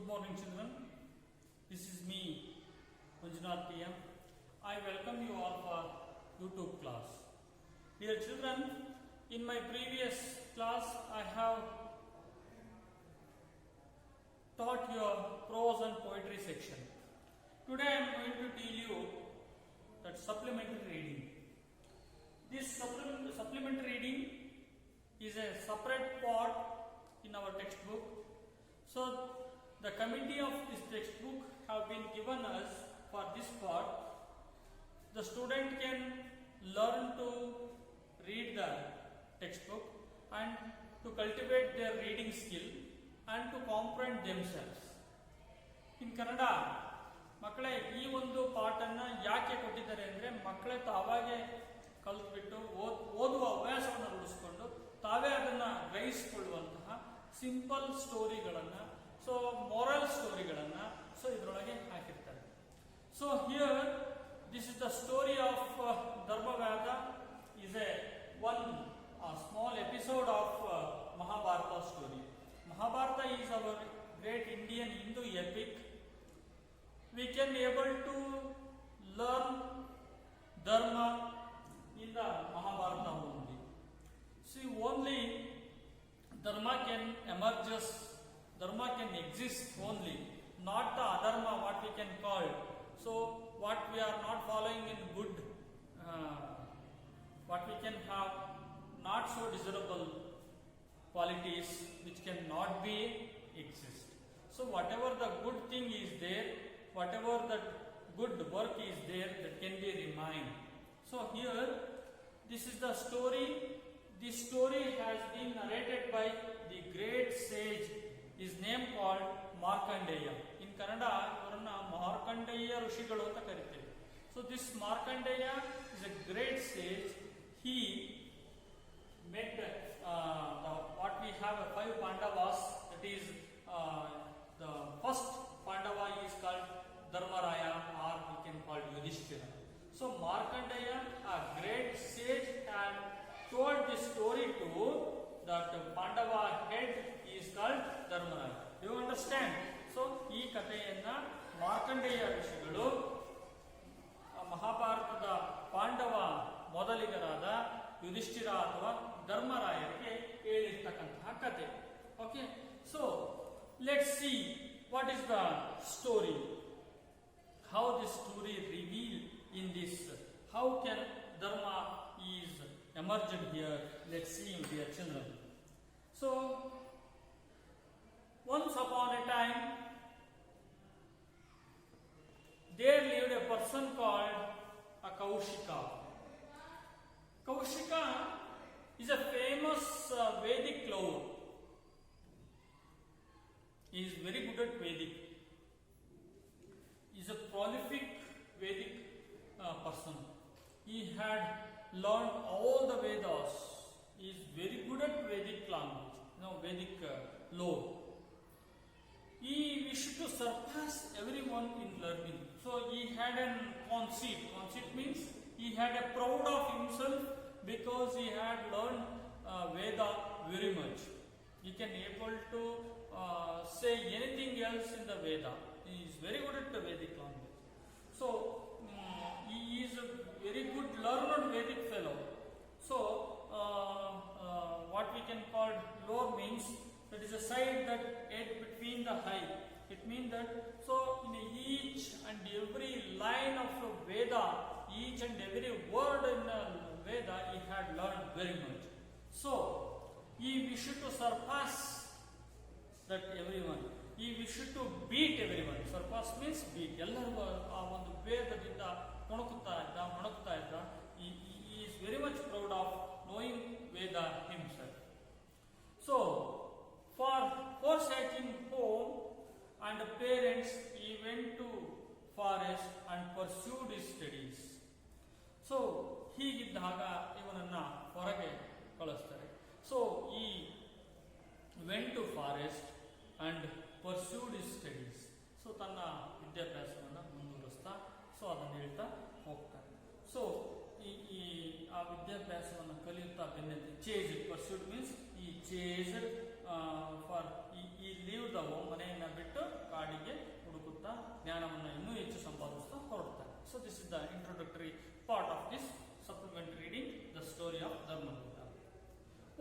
Good morning, children. This is me, Manjunath PM. I welcome you all for YouTube class. Dear children, in my previous class, I have taught your prose and poetry section. Today, I am going to tell you that supplementary reading. This supplementary reading is a separate part in our textbook. So, the committee of this textbook have been given us for this part. The student can learn to read the textbook and to cultivate their reading skill and to comprehend themselves. In Kannada, ಮಕ್ಕಳೇ ಈ ಒಂದು ಪಾಠನ್ನ ಯಾಕೆ ಕೊಟ್ಟಿದ್ದಾರೆ ಅಂದರೆ ಮಕ್ಕಳೇ ತಾವಾಗೆ ಕಲಿತ್ಬಿಟ್ಟು ಓದುವ ಹವ್ಯಾಸವನ್ನು ರೂಢಿಸಿಕೊಂಡು ತಾವೇ ಅದನ್ನು ಗ್ರಹಿಸಿಕೊಳ್ಳುವಂತಹ ಸಿಂಪಲ್ ಸ್ಟೋರಿಗಳನ್ನು ಸೊ ಮೊರಲ್ ಸ್ಟೋರಿಗಳನ್ನು ಸೊ ಇದರೊಳಗೆ ಹಾಕಿರ್ತಾರೆ. So here this is the story of Dharmavyadha is a small episode of Mahabharata story. Mahabharata is our great Indian Hindu epic. We can able to learn dharma in the Mahabharata only. See, only dharma can emerge, dharma can exist only, not the adharma what we can call. So, what we are not following in good, what we can have not so desirable qualities which cannot be exist. So, whatever the good thing is there, whatever that good work is there, that can be remain. So here, this is the story. This story has been narrated by the great sage. His name called Markandeya. In Kannada, ಇವರನ್ನ ಮಾರ್ಕಂಡೇಯ ಋಷಿಗಳು ಅಂತ ಕರೀತೇವೆ. So this Markandeya is a great sage. He met what we have 5 Pandavas. That is the first Pandava is called Dharmaraya, or we can call Yudhishthira. So Markandeya, a great sage, had told this story to that Pandava head is called Dharmaraya. Do you understand? So ಈ ಕಥೆಯನ್ನ ಮಾರ್ಕಂಡೇಯ ಋಷಿಗಳು ಮಹಾಭಾರತದ ಪಾಂಡವ ಮೊದಲಿಗರಾದ ಯುಧಿಷ್ಠಿರ ಅಥವಾ ಧರ್ಮರಾಯರಿಗೆ ಹೇಳಿರ್ತಕ್ಕಂತಹ ಕಥೆ. Okay, so let's see what is the story. How this story revealed in this, how can dharma is emerged here? Let's see, dear children. So, once upon a time, there lived a person called a Kaushika. Kaushika is a famous Vedic lover. He is very good at Vedic. Is a prolific Vedic person. He had learned all the Vedas. He is very good at Vedic language, Vedic law. He wished to surpass everyone in learning. So he had a conceit. Conceit means he had a proud of himself because he had learned Veda very much. He can able to say anything else in the Veda. He is very good at the Vedic language. So, he is a very good learned Vedic fellow. So, what we can call lore means that is a side that head between the eye. It means that, so in each and every line of the Veda, each and every word in the Veda, he had learned very much. So, he wished to surpass that everyone. He wished to beat everyone. Surpass means beat. ಎಲ್ಲರಿಗೂ ಆ ಒಂದು ವೇದದಿಂದ ಮಣುಕ್ತಾ ಇದ್ದ. He is very much proud of knowing Veda himself. So, for forsaking home and parents, he went to forest and pursued his studies. So, ಹೀಗಿದ್ದಾಗ ಇವನನ್ನ ಹೊರಗೆ ಕಳಿಸ್ತಾರೆ. So, he went to forest and pursued his studies. So ತನ್ನ ವಿದ್ಯಾಭ್ಯಾಸವನ್ನು ಮುಂದುವರಿಸ್ತಾ so ಅದನ್ನು ಹೇಳ್ತಾ ಹೋಗ್ತಾನೆ. So ಈ ಆ ವಿದ್ಯಾಭ್ಯಾಸವನ್ನು ಕಲಿಯುತ್ತಾ ಬೆನ್ನತ್ತಿ ಚೇಜ್ ಪರ್ಸ್ಯೂಡ್ ಮೀನ್ಸ್ ಈ ಚೇಜ್ ಫಾರ್ ಈ ಲೀವ್ ದ ಹೋಮ್ ಮನೆಯನ್ನು ಬಿಟ್ಟು ಕಾಡಿಗೆ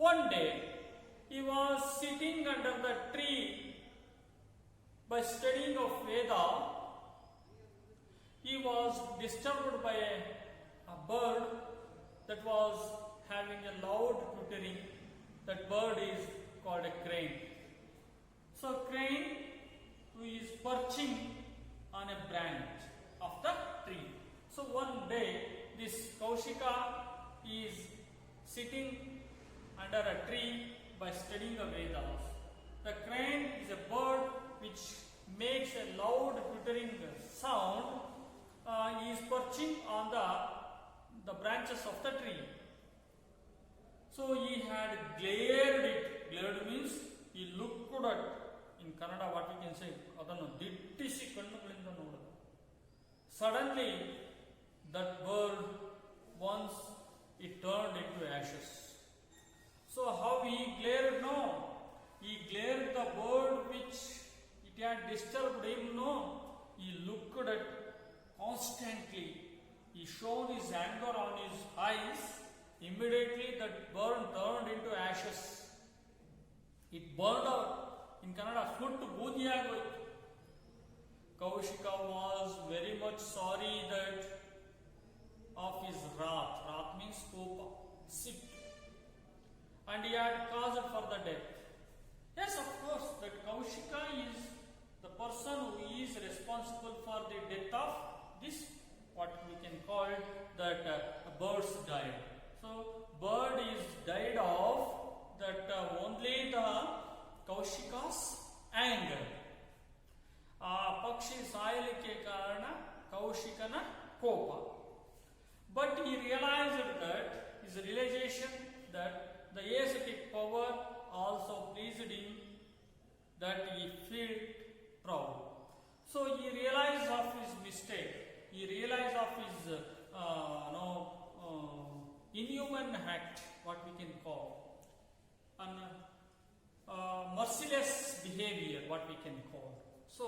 One day he was sitting under the tree by studying of Veda. He was disturbed by a bird that was having a loud twittering. That bird is called a crane. So crane who is perching on a branch of the tree. So one day this Kaushika is sitting under a tree by studying the Vedas. The crane is a bird which makes a loud twittering sound. He is perching on the branches of the tree. So he had glared it. Glared means he looked at. In Kannada, what we can say, adannu dittisi kannugalinda nodadu. Suddenly, that bird once it turned into ashes. So how he glared? No, he glared the bird which it had disturbed him. No, he looked at constantly. He showed his anger on his eyes. Immediately that bird turned into ashes. It burned out. In Kannada, suttu boodiyagoytu. Kaushika was very much sorry that of his wrath. Wrath means kopa, sick. And he had caused for the death. Yes, of course, that Kaushika is the person who is responsible for the death of this, what we can call that birds died. So, bird is died of that only the Kaushika's anger. Pakshi saayalike karana Kaushikana kopa. But he realized that his realization that the ascetic power also pleased him, that he felt proud. So he realized of his mistake. He realized of his inhuman act, what we can call, and merciless behavior, what we can call. So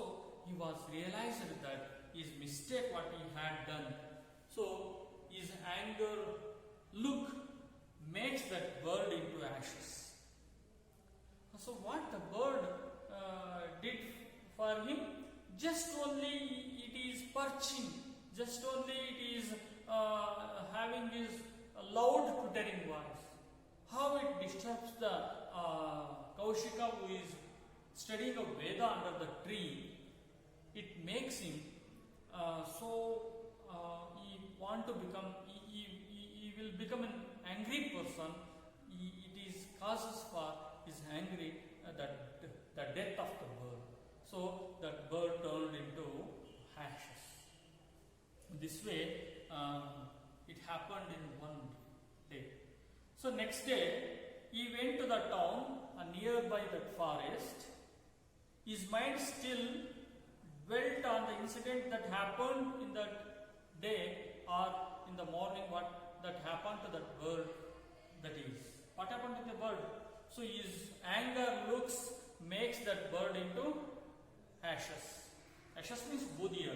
he was realized that his mistake, what he had done. So his anger look makes that bird into ashes. So what the bird did for him? Just only it is perching. Just only it is having his loud twittering voice. How it disturbs the Kaushika who is studying a Veda under the tree. It makes him he want to become, he will become an angry person. It is causes for his angry, the death of the bird. So that bird turned into ashes. This way it happened in one day. So next day he went to the town nearby that forest. His mind still dwelt on the incident that happened in that day or in the morning, what that happened to that bird. That is, what happened to the bird? So his anger looks makes that bird into ashes. Ashes means budiya.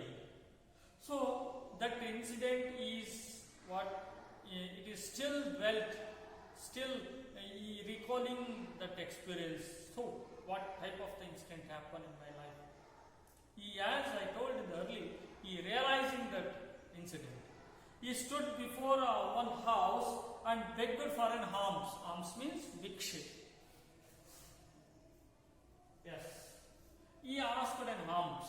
So that incident is what it is still dwelt, still recalling that experience. So what type of things can happen in my life? He, as I told in the early, he realizing that incident. He stood before one house and begged for an alms. Alms means bhiksha. Yes. He asked an alms.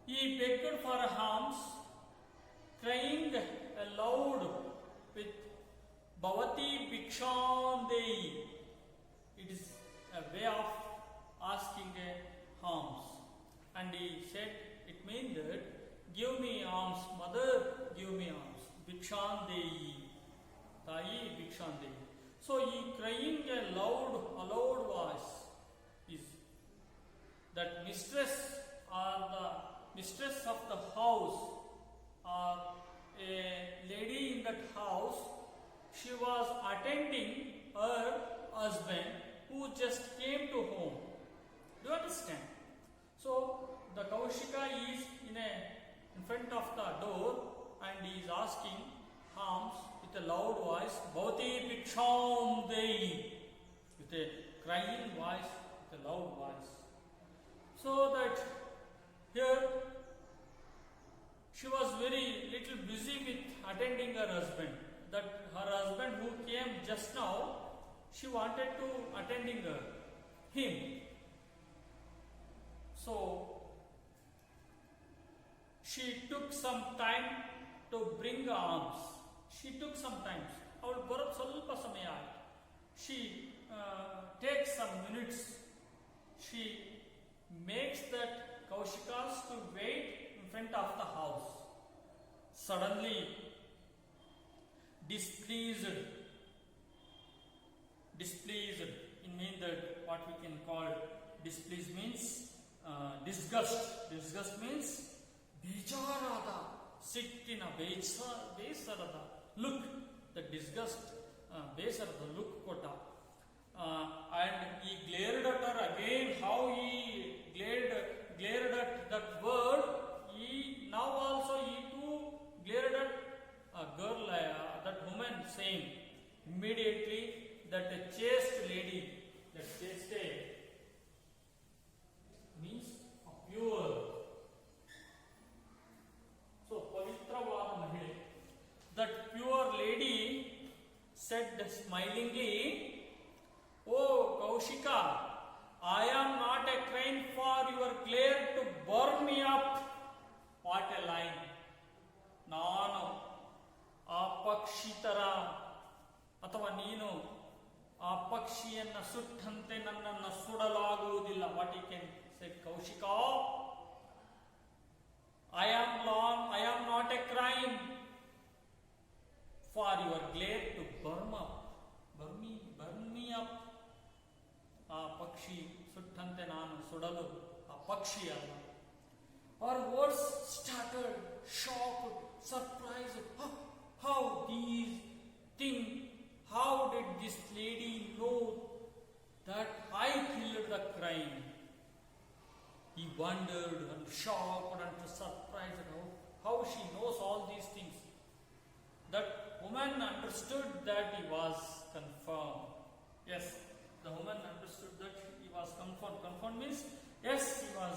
He begged for alms, crying aloud with Bhavati Bhikshandeyi. It is a way of asking a alms. And he said, it means that, give me alms, mother, give me alms. Bhikshandeyi. Tayi Bhikshandeyi. So he crying a loud voice is that mistress or the mistress of the house or a lady in that house, she was attending her husband who just came to home. Do you understand? So the Kaushika is in front of the door and he is asking alms with with a loud voice, Bhavati Piksham Dehi, with a crying voice, with a loud voice. So that here she was very little busy with attending her husband. That her husband who came just now, she wanted to attending him. So she took some time to bring alms. She took some time. ಅವಳು ಬರೋದು ಸ್ವಲ್ಪ ಸಮಯ ಆಯಿತು. She takes some minutes. She makes that Kaushikas to wait in front of the house. Suddenly, displeased, it means that what we can call displeased means disgust. Disgust means ಬೇಜಾರಾದ, ಸಿಟ್ಟಿನ ಬೇಸರದ look, the disgust, ಬೇಸರದ look ಕೊಟ್ಟ. And he glared at her again. How he glared at that word, now also he too glared at a girl, that woman, saying, immediately that a chaste lady, that chaste means a pure, so pavitravada mahile, that pure lady said smilingly, "Oh Kaushika, I am not a crane for your glare to burn me up." What a line. ನಾನು ಆ ಪಕ್ಷಿ ತರ ಅಥವಾ ನೀನು ಆ ಪಕ್ಷಿಯನ್ನ ಸುಟ್ಟಂತೆ ನನ್ನನ್ನು ಸುಡಲಾಗುವುದಿಲ್ಲ. What you can say Kaushika, I am not a crime for your glare to burn me up. ಆ ಪಕ್ಷಿ ಸುಟ್ಟಂತೆ ನಾನು ಸುಡಲು ಆ ಪಕ್ಷಿ ಅಲ್ಲ. Her words startled, shocked, surprised. How these things? How did this lady know that I killed the crime? He wondered and shocked and surprised how she knows all these things. That woman understood that he was confirmed. Yes, the woman understood that he was confirmed. Confirmed means, yes, he was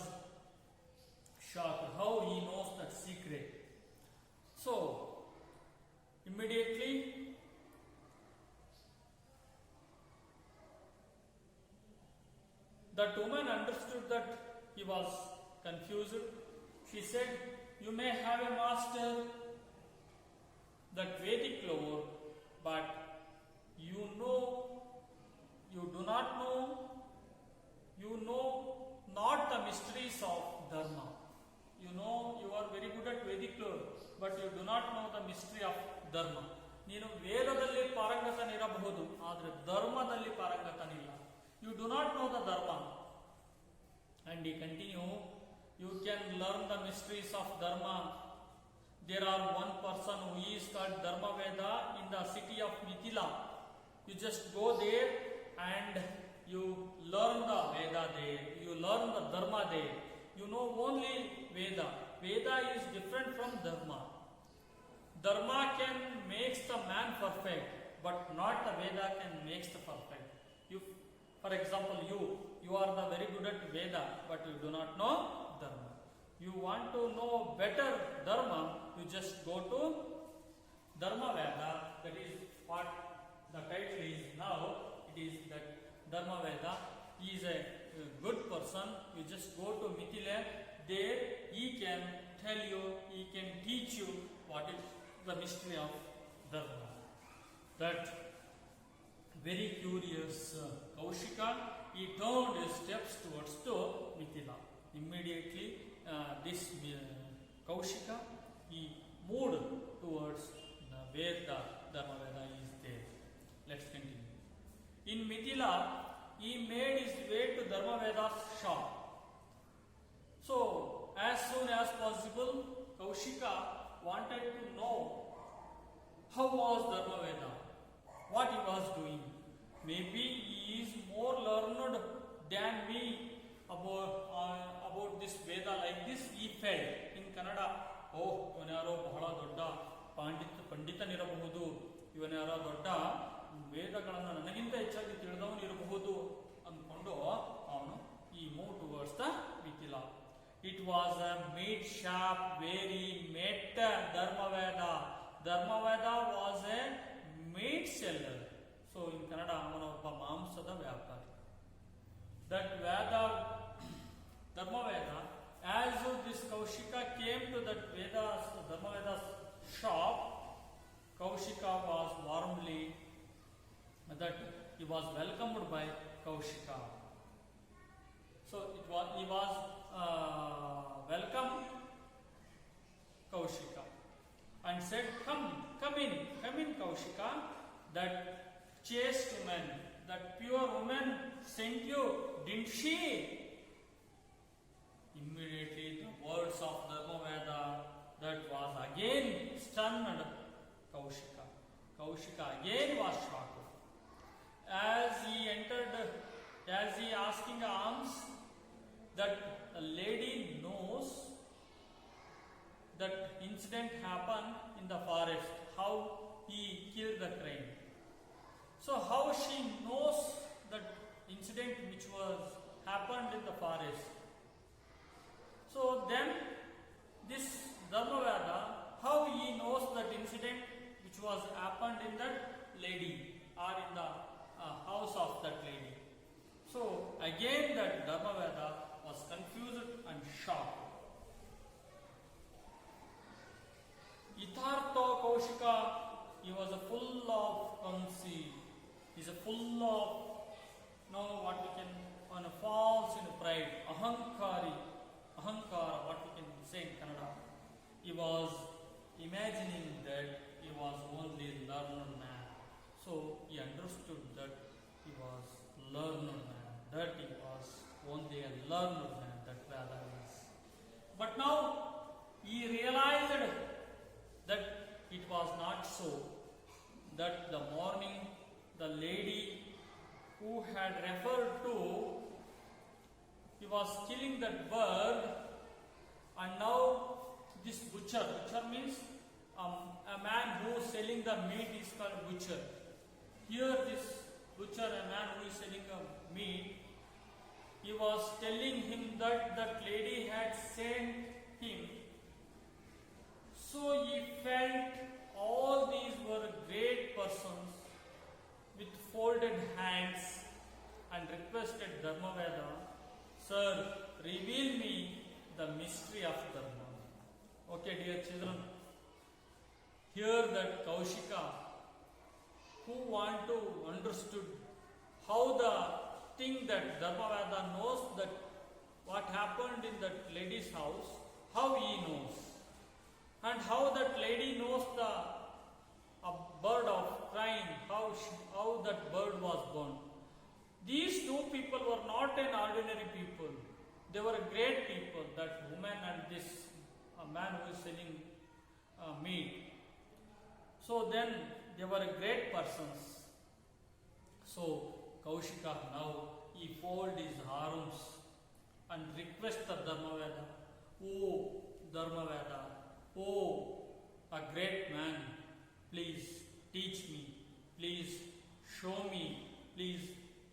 shocked how he knows that secret. So, immediately that woman understood that he was confused. She said, "You may have a master, that Vedic lore, but you do not know not the mysteries of Dharma. You know you are very good at Vedic lore, but you do not know the mystery of Dharma." ನೀನು ವೇದದಲ್ಲಿ ಪಾರಂಗತನಿರಬಹುದು, ಆದರೆ ಧರ್ಮದಲ್ಲಿ ಪಾರಂಗತನಿಲ್ಲ. You do not know the Dharma. And he continue, you can learn the mysteries of Dharma. There are one person who is called Dharma Veda in the city of Mithila. You just go there and you learn the Veda there. You learn the Dharma there. You know only Veda. Veda is different from Dharma. Dharma can makes the man perfect, but not the Veda can makes the perfect. For example, you are the very good at Veda, but you do not know Dharma. You want to know better Dharma, you just go to Dharma Veda. That is what the title is now. It is that Dharma Veda. He is a good person. You just go to Mithila. There he can tell you, he can teach you what is the mystery of Dharma. That very curious Kaushika, he turned his steps towards to Mithila. Immediately, this Kaushika, he moved towards where the Dharma Veda is there. Let's continue. In Mithila, he made his way to Dharma Veda's shop. So, as soon as possible, Kaushika wanted to know how was Dharma Veda, what he was doing. Maybe he is more learned than me about this Veda. Like this, he felt in Kannada. Oh, ಇವನ್ಯಾರೋ ಬಹಳ ದೊಡ್ಡ ಪಂಡಿತನಿರಬಹುದು, ಇವನ ಯಾರೋ ದೊಡ್ಡ ವೇದಗಳನ್ನು ನನಗಿಂತ ಹೆಚ್ಚಾಗಿ ತಿಳಿದವನು ಇರಬಹುದು ಅಂದ್ಕೊಂಡು ಅವನು ಈ move towards the Mithila. It was a meat shop where he met Dharmaveda. Dharmaveda was a meat seller. So in Kannada ಅವನ ಒಬ್ಬ ಮಾಂಸದ ವ್ಯಾಪಾರಿ. That Veda, Dharmaveda, as this Kaushika came to that Dharmaveda's shop, Kaushika was warmly, that he was welcomed by Kaushika. So he was welcome Kaushika and said, come in Kaushika, that chaste woman, that pure woman sent you, didn't she? Immediately the words of Dharmaveda, that was again stunned Kaushika. Kaushika again was shocked. As he entered, as he asking alms, that the lady knows that incident happened in the forest, how he killed the crane. So how she knows that incident which was happened in the forest? So then this Dharmaveda, how he knows that incident which was happened in that lady or in the house of that lady? So again that Dharmaveda was confused and shocked. Ithartha Kaushika, he was full of conceit. He's full of, what we can, on a false in pride, ahankara, what we can say in Kannada. He was imagining that he was only learned man. So he understood that he was learned man, that he was only a learned man, that Veda is. But now he realized that it was not so, that the morning the lady who had referred to, he was killing that bird, and now this butcher means a man who is selling the meat is called butcher. Here this butcher, a man who is selling the meat, he was telling him that that lady had sent him. So he felt all these were great persons with folded hands and requested Dharmaveda, Sir, reveal me the mystery of Dharma. Okay, dear children, here that Kaushika, who want to understood how the thing that Dharmaveda knows that what happened in that lady's house, how he knows, and how that lady knows the a bird of crying, how that bird was born. These two people were not an ordinary people. They were great people, that woman and this man who is selling meat. So then they were great persons. So Kaushika now he folded his arms and requested Dharmaveda, oh Dharmaveda, oh a great man, please teach me, please show me, please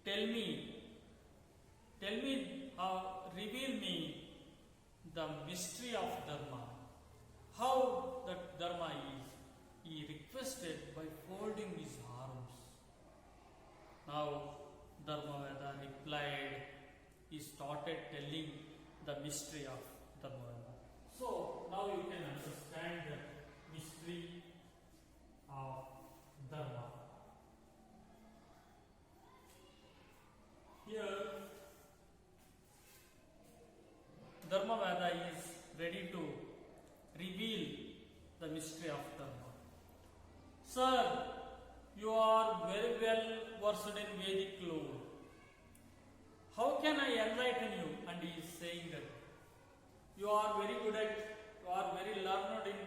tell me, reveal me the mystery of Dharma, how that Dharma is. He requested by folding his arms. Now Dharmaveda replied, he started telling the mystery of Dharmaveda. So now you can understand the mystery of Dharma. Here Dharmaveda is ready to reveal the mystery of Dharma. Sir, you are very well versed in Vedic lore. How can I enlighten you? And he is saying that you are very good at, you are very learned in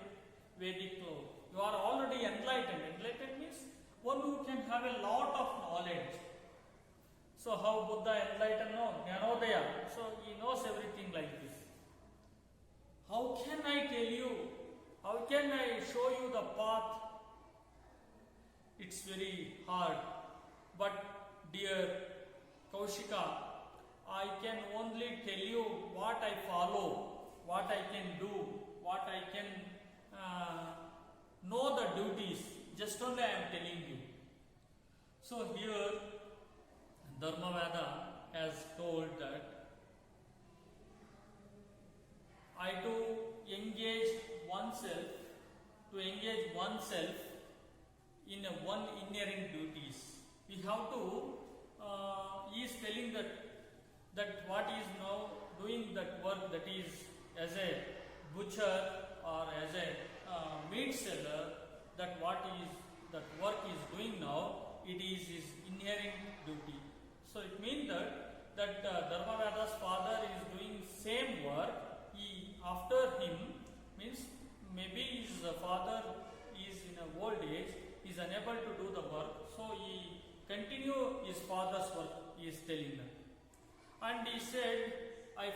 Vedic lore. You are already enlightened. Enlightened means one who can have a lot of knowledge. So how Buddha enlightened? No, Jnanodaya. So he knows everything like this. How can I tell you? How can I show you the path? it's very hard. But dear Kaushika, I can only tell you what I follow, what I can do, what I can know the duties. Just only I am telling you. So here Dharmaveda has told that I to engage oneself in a one inherent duties. We have to. He is telling that what is now doing that work, that is as a butcher or as a meat seller, that what is that work is doing now, it is his inherent duty. So it means that Dharmaveda's father is doing same work. He after him means maybe his father is in a old age, is unable to do the work, so he continue his father's work. He is telling them, and he said, I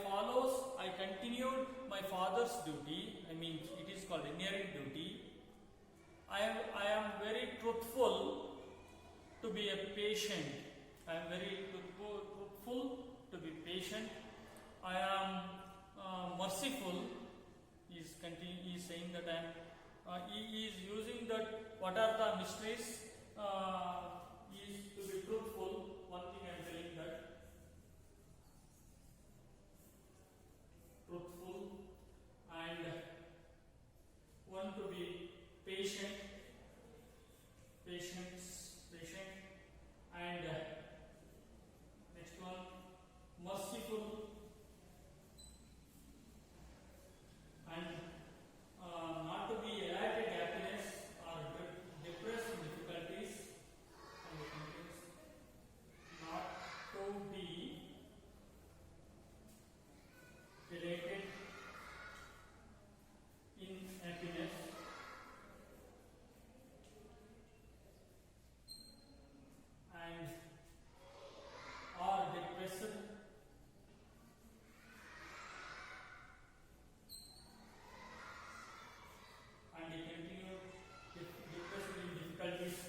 continued my father's duty. I mean, it is called inherent duty. I am very truthful to be a patient. I am very truthful to be patient. I am merciful. He is saying that he is using that. What are the mysteries? He is to be truthful. One thing I am telling that. Truthful, and one to be patient, and next one merciful, and not to be elated happiness or depressed in difficulties, and not to be related in happiness, and or depressed and he continued depressed in difficulties.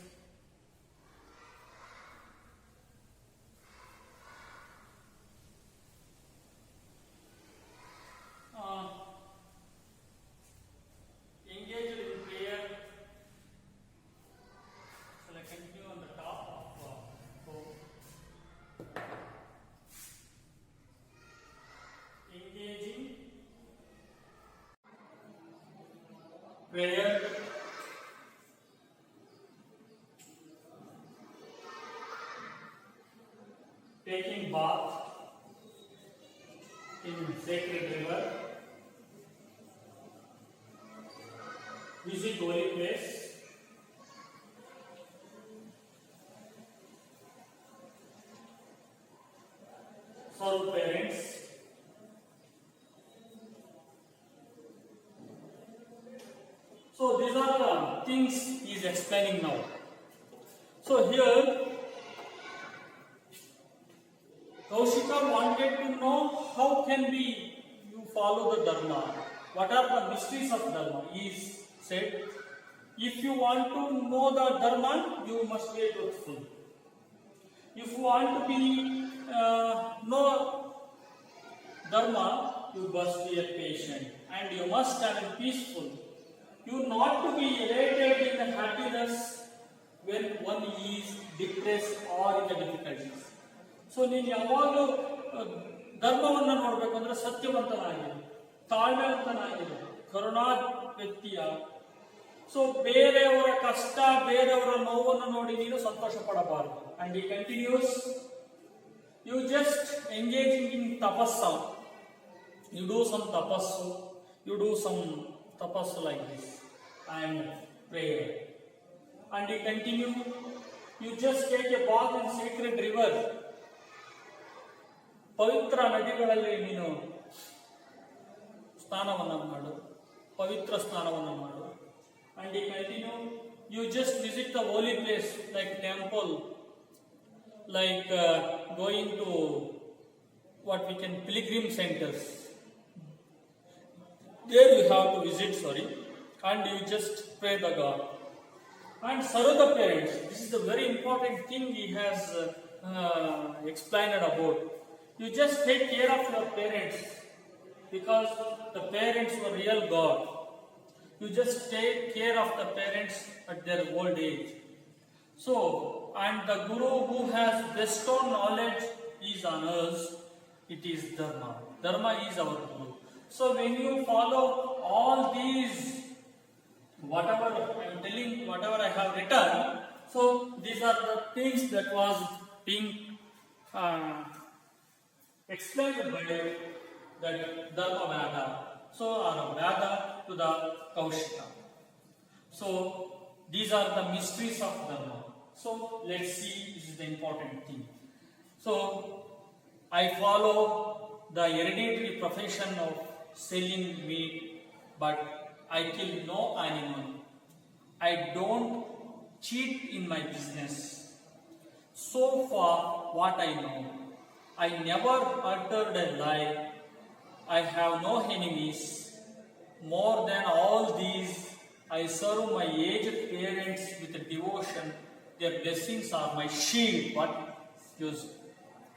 Engaged in prayer. Shall I continue on the top of book? Engaging prayer, taking bath in sacred river, visit holy place, serve parents, so these are the things he is explaining now. So here Kaushika wanted to know how can you follow the Dharma, what are the mysteries of Dharma. He said, if you want to know the Dharma, you must be truthful. If you want to be know Dharma, you must be a patient, and you must have a peaceful. You not to be elated in the happiness when one is depressed or in the difficulties. So ನೀನು ಯಾವಾಗಲೂ ಧರ್ಮವನ್ನು ನೋಡಬೇಕಂದ್ರೆ ಸತ್ಯವಂತನಾಗಿರು, ತಾಳ್ಮೆವಂತನಾಗಿರು, ಕರುಣಾ ವ್ಯಕ್ತಿಯ. So ಬೇರೆಯವರ ಕಷ್ಟ, ಬೇರೆಯವರ ನೋವನ್ನು ನೋಡಿ ನೀನು ಸಂತೋಷ ಪಡಬಾರದು. And he continues, you just engaging in tapassa. You do some tapassu like this and prayer. And he continue, you just take a bath in sacred river. ಪವಿತ್ರ ನದಿಗಳಲ್ಲಿ ನೀನು ಸ್ನಾನವನ್ನು ಮಾಡು, ಪವಿತ್ರ ಸ್ನಾನವನ್ನು ಮಾಡು. And he continue, you just visit the holy place like temple, like going to what we can pilgrim centers. There you have to visit, and you just pray the God. and serve the parents. This is the very important thing he has explained about. You just take care of your parents because the parents were real God. You just take care of the parents at their old age. So, and the Guru who has bestowed knowledge is on us, it is Dharma. Dharma is our Guru. So, when you follow all these, whatever I am telling, whatever I have written, so these are the things that was being explained by the Dharma Veda. So, or Veda to the Kaushika. So, these are the mysteries of Dharma. So, let's see, this is the important thing. So, I follow the hereditary profession of selling meat, but I kill no animal. I don't cheat in my business. So far, what I know, I never uttered a lie. I have no enemies. More than all these, I serve my aged parents with devotion. Their blessings are my shield. What use?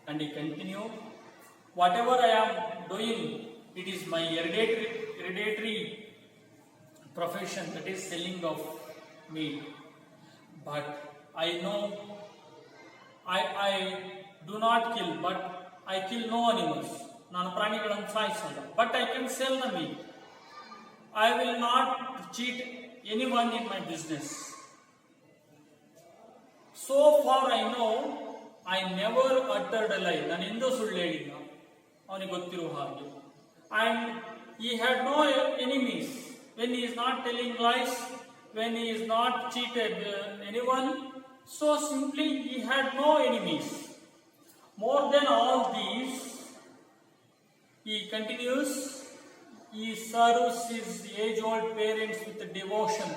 And he continued, whatever I am doing, it is my hereditary profession, that is selling of meat. But I know I do not kill, but I kill no animals. ನಾನು ಪ್ರಾಣಿಗಳನ್ನು ಸಾಯಿಸಲ್ಲ. But I can sell the meat. I will not cheat anyone in my business. So far I know, I never uttered a lie. ನಾನು ಎಂದೂ ಸುಳ್ಳು ಹೇಳಿಲ್ಲ ಅವನಿಗೆ ಗೊತ್ತಿರುವ ಹಾಗೆ. And he had no enemies. When he is not telling lies, when he is not cheated anyone, so simply he had no enemies. More than all these, he continues, he serves his age-old parents with devotion.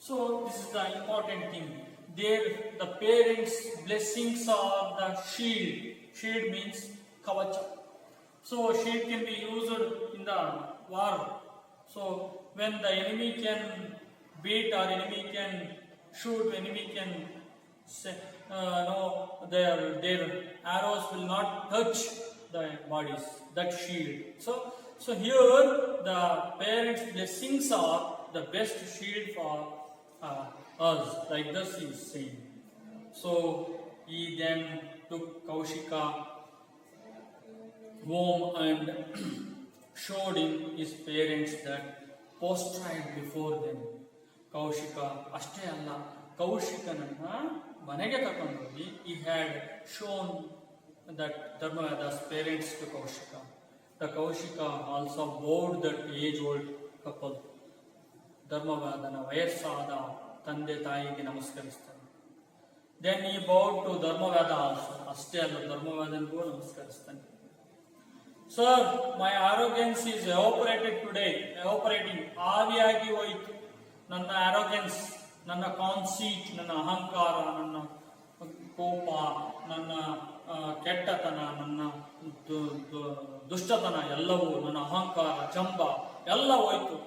So this is the important thing. There, the parents' blessings are the shield. Shield means kavacha. So shield can be used in the war. So when the enemy can beat or enemy can shoot, enemy can say, their arrows will not touch the bodies. That shield. So here the parents' blessings are the best shield for us. Like this he is saying. So he then took Kaushika home and showed him his parents that prostrate before them. Kaushika ಅಷ್ಟೇ ಅಲ್ಲ, ಕೌಶಿಕನನ್ನ ಮನೆಗೆ ಕರ್ಕೊಂಡು ಹೋಗಿ he had shown that Dharmavada's parents to Kaushika. The Kaushika also bowed that age-old couple. ಧರ್ಮವಾದನ ವಯಸ್ಸಾದ ತಂದೆ ತಾಯಿಗೆ ನಮಸ್ಕರಿಸ್ತಾನೆ. Then he bowed to Dharmavada also. ಅಷ್ಟೇ ಅಲ್ಲ, ಧರ್ಮವಾದನಿಗೂ ನಮಸ್ಕರಿಸ್ತಾನೆ. Sir, my arrogance is evaporated today. Evaporating. ಆವಿಯಾಗಿ ಹೋಯಿತು. ನನ್ನ arrogance, ನನ್ನ conceit, ನನ್ನ ಅಹಂಕಾರ, ನನ್ನ ಕೋಪ, ನನ್ನ ಕೆಟ್ಟತನ, ನನ್ನ ದುಷ್ಟತನ ಎಲ್ಲವೂ, ನನ್ನ ಅಹಂಕಾರ, ಜಂಬ ಎಲ್ಲ ಹೋಯಿತು.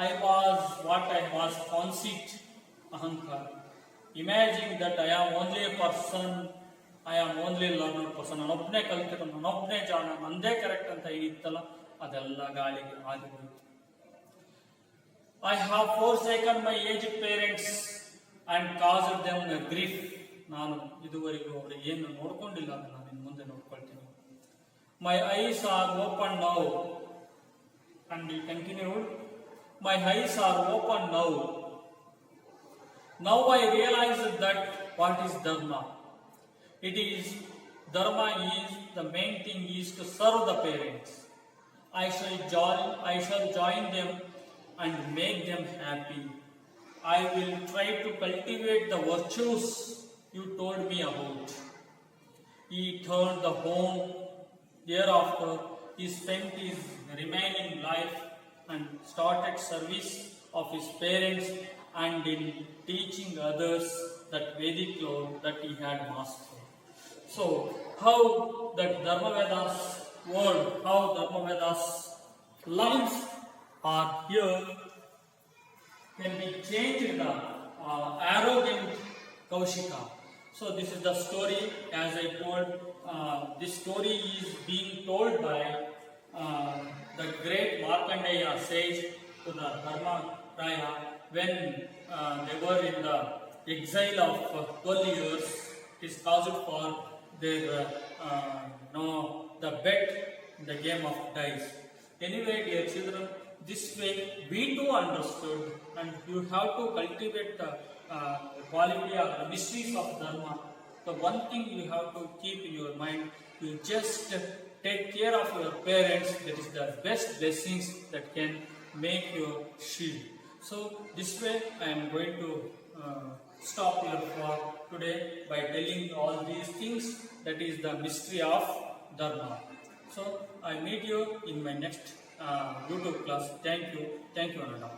I was what I was, conceit, ahankar. Imagine that I am only a person, I am only a learned person. ನಾನು ಒಬ್ಬನೇ ಕಲ್ತಿರೋ, ನಾನು ಒಬ್ಬನೇ ಜಾಣ, ನಂದೇ ಕರೆಕ್ಟ್ ಅಂತ ಏನಿತ್ತಲ್ಲ ಅದೆಲ್ಲ ಗಾಳಿಗೆ ಆಗಿ ಹೋಯಿತು. I have forsaken my aged parents and caused them a grief. ನಾನು ಇದುವರೆಗೂ ಅವರು ಏನು ನೋಡ್ಕೊಂಡಿಲ್ಲ ಅದನ್ನು ನಾನು ಇನ್ನು ಮುಂದೆ ನೋಡ್ಕೊಳ್ತೀನಿ. My eyes are open now. And he continued, my eyes are open now. Now I realize that what is Dharma. It is, Dharma is, the main thing is to serve the parents. I shall join them and make them happy. I will try to cultivate the virtues you told me about. He turned the home. Thereafter, he spent his remaining life and started service of his parents and in teaching others that Vedic law that he had mastered. So, how that Dharmaveda's word, how Dharmaveda's lines are here can be changed the arrogant Kaushika. So this is the story. As I told, this story is being told by the great Markandeya sage to the Dharmaraya when they were in the exile of 12 years. It is caused for their the bet in the game of dice. Anyway, dear children, this way we too understood, and you have to cultivate the quality or the mysteries of Dharma. The one thing you have to keep in your mind, you just take care of your parents. That is the best blessings that can make you shield. So this way I am going to stop here for today by telling all these things. That is the mystery of Dharma. So I meet you in my next YouTube class. Thank you, Ananda.